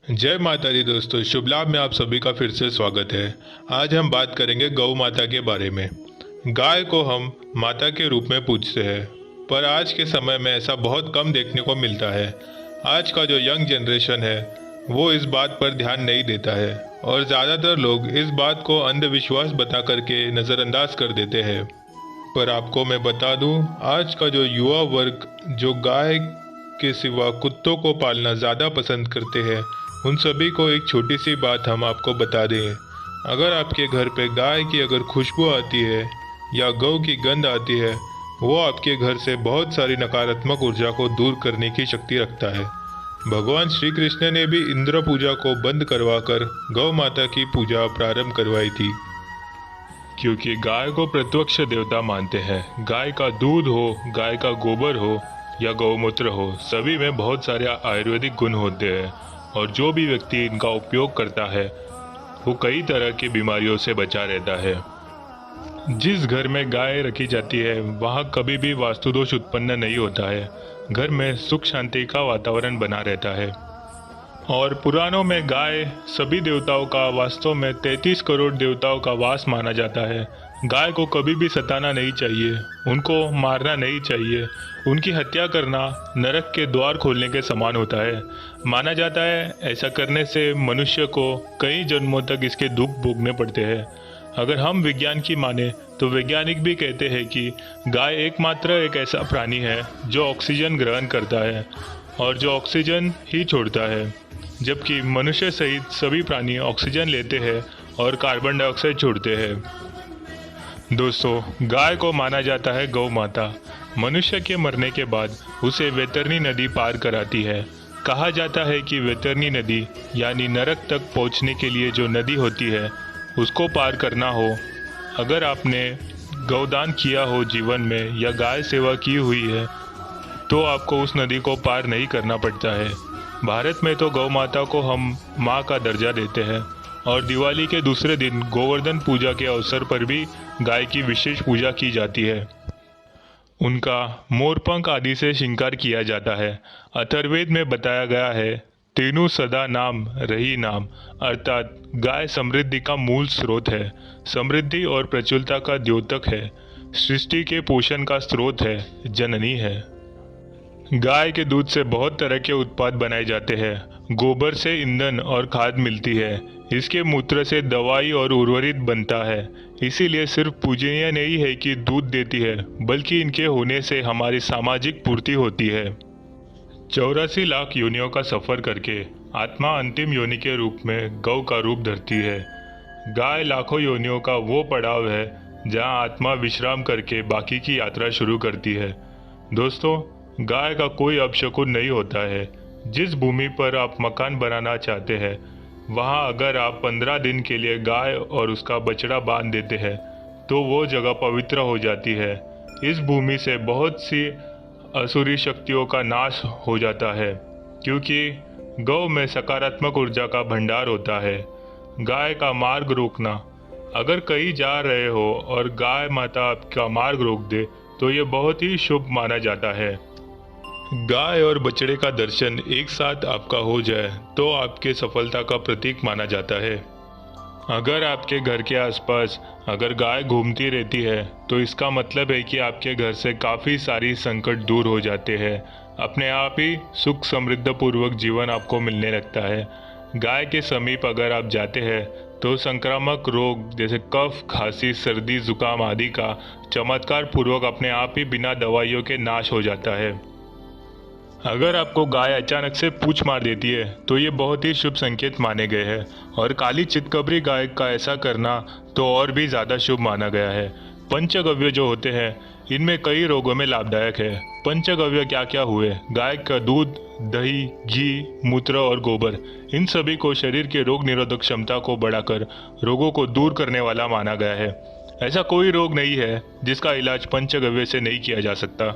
जय माता दी दोस्तों, शुभ लाभ में आप सभी का फिर से स्वागत है। आज हम बात करेंगे गौ माता के बारे में। गाय को हम माता के रूप में पूजते हैं, पर आज के समय में ऐसा बहुत कम देखने को मिलता है। आज का जो यंग जनरेशन है वो इस बात पर ध्यान नहीं देता है और ज़्यादातर लोग इस बात को अंधविश्वास बता करके नज़रअंदाज कर देते हैं। पर आपको मैं बता दूं, आज का जो युवा वर्ग जो गाय के सिवा कुत्तों को पालना ज़्यादा पसंद करते हैं, उन सभी को एक छोटी सी बात हम आपको बता दें। अगर आपके घर पे गाय की अगर खुशबू आती है या गौ की गंध आती है, वो आपके घर से बहुत सारी नकारात्मक ऊर्जा को दूर करने की शक्ति रखता है। भगवान श्री कृष्ण ने भी इंद्र पूजा को बंद करवाकर गौ माता की पूजा प्रारंभ करवाई थी, क्योंकि गाय को प्रत्यक्ष देवता मानते हैं। गाय का दूध हो, गाय का गोबर हो या गौमूत्र हो, सभी में बहुत सारे आयुर्वेदिक गुण होते हैं और जो भी व्यक्ति इनका उपयोग करता है वो कई तरह की बीमारियों से बचा रहता है। जिस घर में गाय रखी जाती है वहाँ कभी भी वास्तु दोष उत्पन्न नहीं होता है। घर में सुख शांति का वातावरण बना रहता है। और पुराणों में गाय सभी देवताओं का, वास्तव में 33 करोड़ देवताओं का वास माना जाता है। गाय को कभी भी सताना नहीं चाहिए, उनको मारना नहीं चाहिए। उनकी हत्या करना नरक के द्वार खोलने के समान होता है। माना जाता है ऐसा करने से मनुष्य को कई जन्मों तक इसके दुख भोगने पड़ते हैं। अगर हम विज्ञान की माने तो वैज्ञानिक भी कहते हैं कि गाय एकमात्र एक ऐसा प्राणी है जो ऑक्सीजन ग्रहण करता है और जो ऑक्सीजन ही छोड़ता है, जबकि मनुष्य सहित सभी प्राणी ऑक्सीजन लेते हैं और कार्बन डाइऑक्साइड छोड़ते हैं। दोस्तों, गाय को माना जाता है गौ माता। मनुष्य के मरने के बाद उसे वैतरणी नदी पार कराती है। कहा जाता है कि वैतरणी नदी यानी नरक तक पहुंचने के लिए जो नदी होती है उसको पार करना हो, अगर आपने गौदान किया हो जीवन में या गाय सेवा की हुई है तो आपको उस नदी को पार नहीं करना पड़ता है। भारत में तो गौ माता को हम माँ का दर्जा देते हैं और दिवाली के दूसरे दिन गोवर्धन पूजा के अवसर पर भी गाय की विशेष पूजा की जाती है। उनका मोरपंख आदि से श्रृंगार किया जाता है। अथर्ववेद में बताया गया है, तेनु सदा नाम रही नाम, अर्थात गाय समृद्धि का मूल स्रोत है, समृद्धि और प्रचुरता का द्योतक है, सृष्टि के पोषण का स्रोत है, जननी है। गाय के दूध से बहुत तरह के उत्पाद बनाए जाते हैं। गोबर से ईंधन और खाद मिलती है। इसके मूत्र से दवाई और उर्वरित बनता है। इसीलिए सिर्फ पूजनीय नहीं है कि दूध देती है, बल्कि इनके होने से हमारी सामाजिक पूर्ति होती है। 84 लाख योनियों का सफर करके आत्मा अंतिम योनि के रूप में गौ का रूप धरती है। गाय लाखों योनियों का वो पड़ाव है जहाँ आत्मा विश्राम करके बाकी की यात्रा शुरू करती है। दोस्तों, गाय का कोई अपशकुन नहीं होता है। जिस भूमि पर आप मकान बनाना चाहते हैं वहाँ अगर आप 15 दिन के लिए गाय और उसका बछड़ा बांध देते हैं तो वो जगह पवित्र हो जाती है। इस भूमि से बहुत सी असुरी शक्तियों का नाश हो जाता है, क्योंकि गौ में सकारात्मक ऊर्जा का भंडार होता है। गाय का मार्ग रोकना, अगर कहीं जा रहे हो और गाय माता आपका मार्ग रोक दे तो ये बहुत ही शुभ माना जाता है। गाय और बछड़े का दर्शन एक साथ आपका हो जाए तो आपके सफलता का प्रतीक माना जाता है। अगर आपके घर के आसपास अगर गाय घूमती रहती है तो इसका मतलब है कि आपके घर से काफ़ी सारी संकट दूर हो जाते हैं। अपने आप ही सुख समृद्ध पूर्वक जीवन आपको मिलने लगता है। गाय के समीप अगर आप जाते हैं तो संक्रामक रोग जैसे कफ, खांसी, सर्दी, जुकाम आदि का चमत्कार पूर्वक अपने आप ही बिना दवाइयों के नाश हो जाता है। अगर आपको गाय अचानक से पूंछ मार देती है तो ये बहुत ही शुभ संकेत माने गए हैं और काली चितकबरी गाय का ऐसा करना तो और भी ज़्यादा शुभ माना गया है। पंचगव्य जो होते हैं इनमें कई रोगों में लाभदायक है। पंचगव्य क्या क्या हुए? गाय का दूध, दही, घी, मूत्र और गोबर, इन सभी को शरीर के रोग निरोधक क्षमता को बढ़ाकर रोगों को दूर करने वाला माना गया है। ऐसा कोई रोग नहीं है जिसका इलाज पंचगव्य से नहीं किया जा सकता।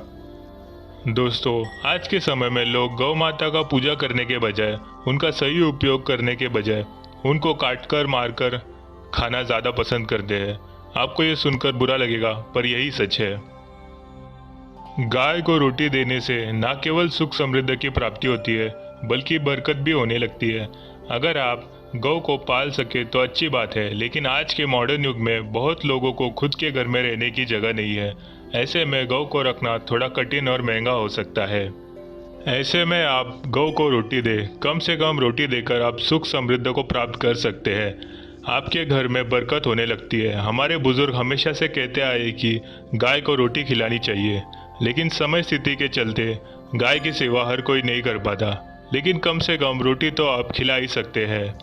दोस्तों, आज के समय में लोग गौ माता का पूजा करने के बजाय, उनका सही उपयोग करने के बजाय उनको काटकर मारकर खाना ज़्यादा पसंद करते हैं। आपको ये सुनकर बुरा लगेगा पर यही सच है। गाय को रोटी देने से न केवल सुख समृद्धि की प्राप्ति होती है बल्कि बरकत भी होने लगती है। अगर आप गौ को पाल सके तो अच्छी बात है, लेकिन आज के मॉडर्न युग में बहुत लोगों को खुद के घर में रहने की जगह नहीं है। ऐसे में गौ को रखना थोड़ा कठिन और महंगा हो सकता है। ऐसे में आप गौ को रोटी दे, कम से कम रोटी देकर आप सुख समृद्ध को प्राप्त कर सकते हैं। आपके घर में बरकत होने लगती है। हमारे बुजुर्ग हमेशा से कहते आए कि गाय को रोटी खिलानी चाहिए, लेकिन समय स्थिति के चलते गाय की सेवा हर कोई नहीं कर पाता, लेकिन कम से कम रोटी तो आप खिला ही सकते हैं।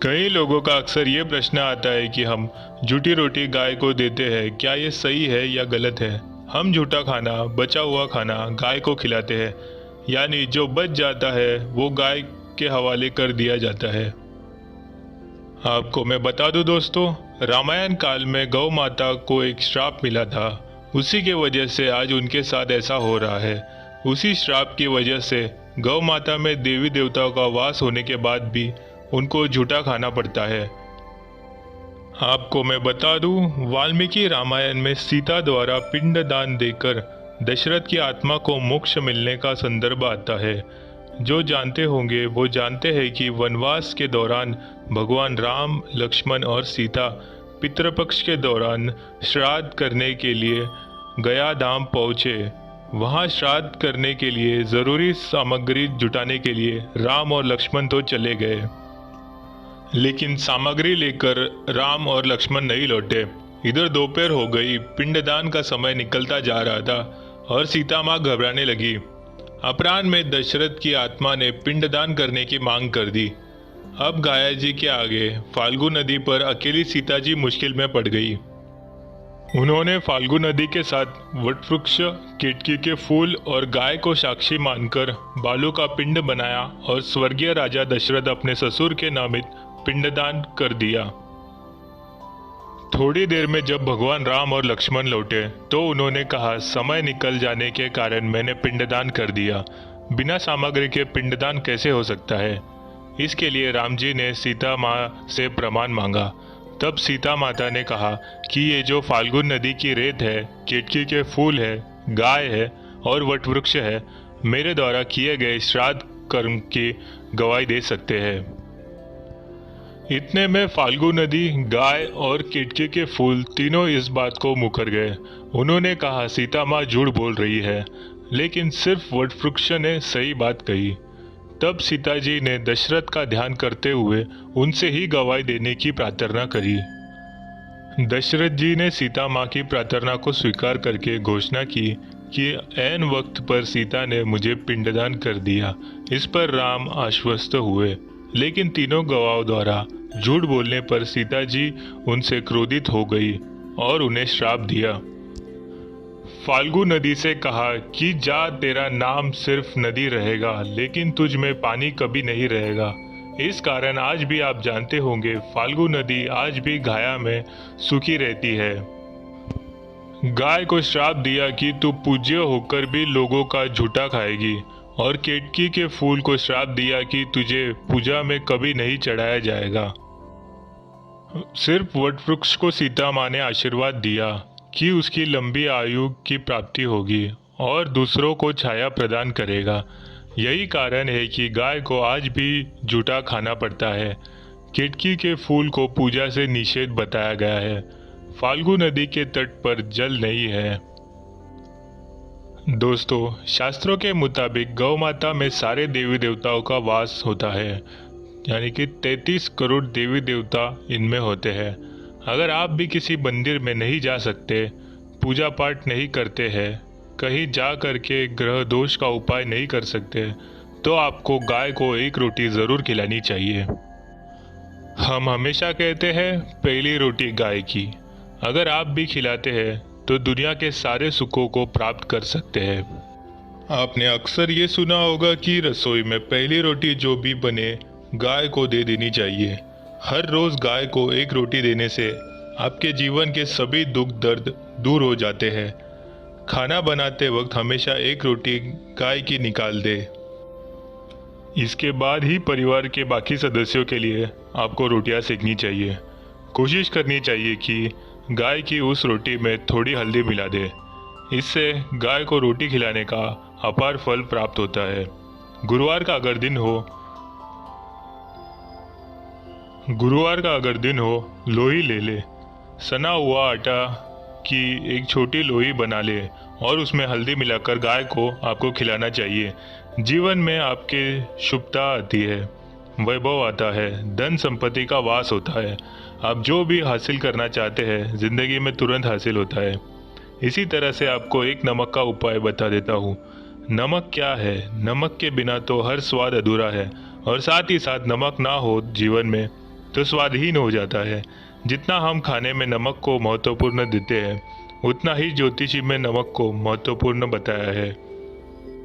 कई लोगों का अक्सर ये प्रश्न आता है कि हम झूठी रोटी गाय को देते हैं, क्या ये सही है या गलत है? हम झूठा खाना, बचा हुआ खाना गाय को खिलाते हैं, यानी जो बच जाता है वो गाय के हवाले कर दिया जाता है। आपको मैं बता दूं दोस्तों, रामायण काल में गौ माता को एक श्राप मिला था। उसी के वजह से आज उनके साथ ऐसा हो रहा है। उसी श्राप की वजह से गौ माता में देवी देवताओं का वास होने के बाद भी उनको झूठा खाना पड़ता है। आपको मैं बता दूं, वाल्मीकि रामायण में सीता द्वारा पिंडदान देकर दशरथ की आत्मा को मोक्ष मिलने का संदर्भ आता है। जो जानते होंगे वो जानते हैं कि वनवास के दौरान भगवान राम, लक्ष्मण और सीता पितृपक्ष के दौरान श्राद्ध करने के लिए गया धाम पहुँचे। वहाँ श्राद्ध करने के लिए ज़रूरी सामग्री जुटाने के लिए राम और लक्ष्मण तो चले गए, लेकिन सामग्री लेकर राम और लक्ष्मण नहीं लौटे। इधर दोपहर हो गई, पिंडदान का समय निकलता जा रहा था और सीता माँ घबराने लगी। अपराह्न में दशरथ की आत्मा ने पिंडदान करने की मांग कर दी। अब गाया जी के आगे फाल्गु नदी पर अकेली सीता जी मुश्किल में पड़ गई। उन्होंने फाल्गु नदी के साथ वटवृक्ष, केतकी के फूल और गाय को साक्षी मानकर बालू का पिंड बनाया और स्वर्गीय राजा दशरथ अपने ससुर के नामित पिंडदान कर दिया। थोड़ी देर में जब भगवान राम और लक्ष्मण लौटे तो उन्होंने कहा, समय निकल जाने के कारण मैंने पिंडदान कर दिया। बिना सामग्री के पिंडदान कैसे हो सकता है? इसके लिए राम जी ने सीता माँ से प्रमाण मांगा। तब सीता माता ने कहा कि ये जो फाल्गुन नदी की रेत है, केतकी के फूल है, गाय है और वटवृक्ष है, मेरे द्वारा किए गए श्राद्ध कर्म की गवाही दे सकते हैं। इतने में फाल्गु नदी, गाय और केतकी के फूल तीनों इस बात को मुकर गए। उन्होंने कहा, सीता माँ झूठ बोल रही है, लेकिन सिर्फ वटवृक्ष ने सही बात कही। तब सीता जी ने दशरथ का ध्यान करते हुए उनसे ही गवाही देने की प्रार्थना करी। दशरथ जी ने सीता माँ की प्रार्थना को स्वीकार करके घोषणा की कि ऐन वक्त पर सीता ने मुझे पिंडदान कर दिया। इस पर राम आश्वस्त हुए, लेकिन तीनों गवाहों द्वारा झूठ बोलने पर सीता जी उनसे क्रोधित हो गई और उन्हें श्राप दिया। फाल्गु नदी से कहा कि जा, तेरा नाम सिर्फ नदी रहेगा, लेकिन तुझ में पानी कभी नहीं रहेगा। इस कारण आज भी आप जानते होंगे, फाल्गु नदी आज भी गाया में सूखी रहती है। गाय को श्राप दिया कि तू पूज्य होकर भी लोगों का झूठा खाएगी, और केतकी के फूल को श्राप दिया कि तुझे पूजा में कभी नहीं चढ़ाया जाएगा। सिर्फ वटवृक्ष को सीता माँ ने आशीर्वाद दिया कि उसकी लंबी आयु की प्राप्ति होगी और दूसरों को छाया प्रदान करेगा। यही कारण है कि गाय को आज भी झूठा खाना पड़ता है। केतकी के फूल को पूजा से निषेध बताया गया है। फाल्गु नदी के तट पर जल नहीं है। दोस्तों, शास्त्रों के मुताबिक गौ माता में सारे देवी देवताओं का वास होता है, यानी कि 33 करोड़ देवी देवता इनमें होते हैं। अगर आप भी किसी मंदिर में नहीं जा सकते, पूजा पाठ नहीं करते हैं, कहीं जा करके ग्रह दोष का उपाय नहीं कर सकते, तो आपको गाय को एक रोटी ज़रूर खिलानी चाहिए। हम हमेशा कहते हैं, पहली रोटी गाय की। अगर आप भी खिलाते हैं तो दुनिया के सारे सुखों को प्राप्त कर सकते हैं। आपने अक्सर ये सुना होगा कि रसोई में पहली रोटी जो भी बने गाय को दे देनी चाहिए। हर रोज गाय को एक रोटी देने से आपके जीवन के सभी दुख दर्द दूर हो जाते हैं। खाना बनाते वक्त हमेशा एक रोटी गाय की निकाल दे। इसके बाद ही परिवार के बाकी सदस्यों के लिए आपको रोटियां सेकनी चाहिए। कोशिश करनी चाहिए कि गाय की उस रोटी में थोड़ी हल्दी मिला दे। इससे गाय को रोटी खिलाने का अपार फल प्राप्त होता है। गुरुवार का अगर दिन हो गुरुवार का अगर दिन हो, लोई ले ले। सना हुआ आटा की एक छोटी लोई बना ले और उसमें हल्दी मिलाकर गाय को आपको खिलाना चाहिए। जीवन में आपके शुभता आती है, वैभव आता है, धन संपत्ति का वास होता है। आप जो भी हासिल करना चाहते हैं जिंदगी में तुरंत हासिल होता है। इसी तरह से आपको एक नमक का उपाय बता देता हूँ। नमक क्या है? नमक के बिना तो हर स्वाद अधूरा है, और साथ ही साथ नमक ना हो जीवन में तो स्वादहीन हो जाता है। जितना हम खाने में नमक को महत्वपूर्ण देते हैं, उतना ही ज्योतिषी में नमक को महत्वपूर्ण बताया है।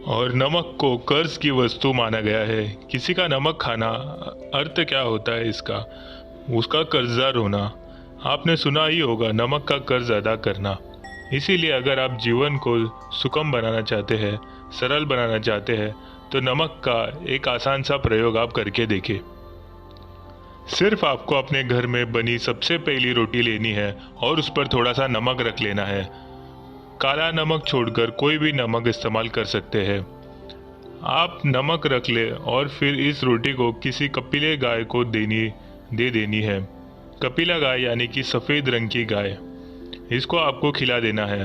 और नमक को कर्ज की वस्तु माना गया है। किसी का नमक खाना अर्थ क्या होता है इसका? उसका कर्जदार होना। आपने सुना ही होगा, नमक का कर्ज अदा करना। इसीलिए अगर आप जीवन को सुगम बनाना चाहते हैं, सरल बनाना चाहते हैं, तो नमक का एक आसान सा प्रयोग आप करके देखें। सिर्फ आपको अपने घर में बनी सबसे पहली रोटी लेनी है और उस पर थोड़ा सा नमक रख लेना है। काला नमक छोड़कर कोई भी नमक इस्तेमाल कर सकते हैं। आप नमक रख ले और फिर इस रोटी को किसी कपिले गाय को दे देनी है। कपिला गाय यानी कि सफ़ेद रंग की गाय, इसको आपको खिला देना है।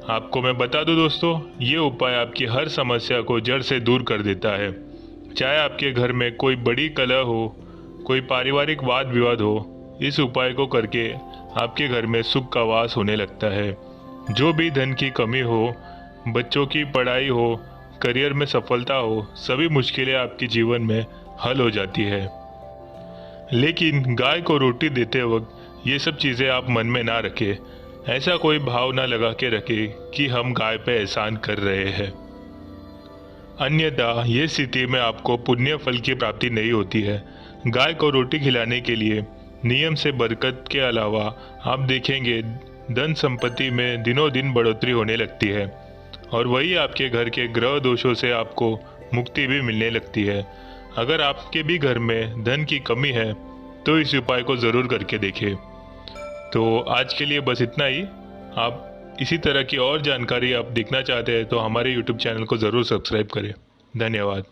आपको मैं बता दूं दोस्तों, ये उपाय आपकी हर समस्या को जड़ से दूर कर देता है। चाहे आपके घर में कोई बड़ी कलह हो, कोई पारिवारिक वाद विवाद हो, इस उपाय को करके आपके घर में सुख का वास होने लगता है। जो भी धन की कमी हो, बच्चों की पढ़ाई हो, करियर में सफलता हो, सभी मुश्किलें आपके जीवन में हल हो जाती है। लेकिन गाय को रोटी देते वक्त ये सब चीज़ें आप मन में ना रखें। ऐसा कोई भाव ना लगा के रखें कि हम गाय पे एहसान कर रहे हैं। अन्यथा ये स्थिति में आपको पुण्य फल की प्राप्ति नहीं होती है। गाय को रोटी खिलाने के लिए नियम से बरकत के अलावा आप देखेंगे धन संपत्ति में दिनों दिन बढ़ोतरी होने लगती है, और वही आपके घर के ग्रह दोषों से आपको मुक्ति भी मिलने लगती है। अगर आपके भी घर में धन की कमी है तो इस उपाय को ज़रूर करके देखें। तो आज के लिए बस इतना ही। आप इसी तरह की और जानकारी आप देखना चाहते हैं तो हमारे YouTube चैनल को ज़रूर सब्सक्राइब करें। धन्यवाद।